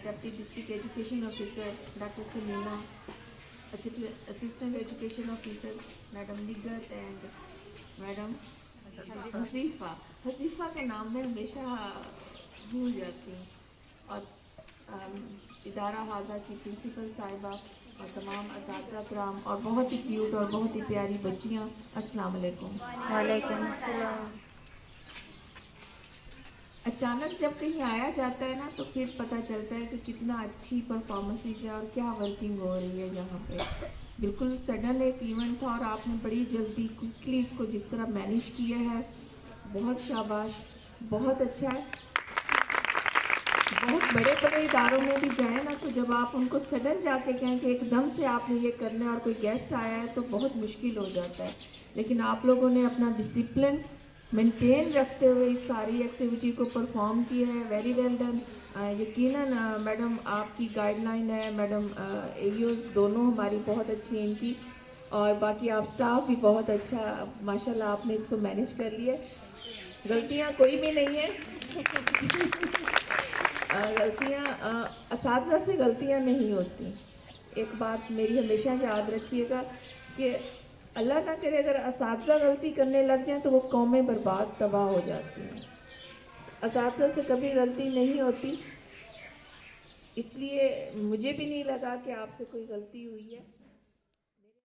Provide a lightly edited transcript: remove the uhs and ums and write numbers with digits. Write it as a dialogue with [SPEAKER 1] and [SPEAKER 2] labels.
[SPEAKER 1] Deputy District Education Officer Dr. Samina, Assistant Education Officers Madam Nigat and Madam हसीफ़ा। हसीफ़ा का नाम मैं हमेशा भूल जाती हूँ। और इदारा हाजा की प्रिंसिपल साहिबा और तमाम असातिज़ा किराम और बहुत ही क्यूट और बहुत ही प्यारी बच्चियाँ, अस्सलाम वालेकुम।
[SPEAKER 2] वालेकुम अस्सलाम।
[SPEAKER 1] अचानक जब कहीं आया जाता है ना तो फिर पता चलता है कि कितना अच्छी परफॉर्मेंसेस है और क्या वर्किंग हो रही है यहाँ पे। बिल्कुल सडन एक इवेंट था और आपने बड़ी जल्दी क्विकली इसको जिस तरह मैनेज किया है, बहुत शाबाश, बहुत अच्छा है। बहुत बड़े बड़े इदारों में भी जाए ना तो जब आप उनको सडन जाके कहें कि एकदम से आपने ये करना है और कोई गेस्ट आया है तो बहुत मुश्किल हो जाता है, लेकिन आप लोगों ने अपना डिसिप्लिन मेंटेन रखते हुए इस सारी एक्टिविटी को परफॉर्म किया है। Very well done. यकीनन मैडम आपकी गाइडलाइन है, मैडम एईओ दोनों हमारी बहुत अच्छी हैं इनकी, और बाकी आप स्टाफ भी बहुत अच्छा, माशाल्लाह आपने इसको मैनेज कर लिया। गलतियाँ कोई भी नहीं है। गलतियाँ असातिज़ा से गलतियाँ नहीं होती। एक बात मेरी हमेशा याद रखिएगा कि अल्लाह ना करे अगर असातिज़ा गलती करने लग जाएं तो वो कौमें बर्बाद तबाह हो जाती हैं। असातिज़ा से कभी गलती नहीं होती, इसलिए मुझे भी नहीं लगा कि आपसे कोई गलती हुई है।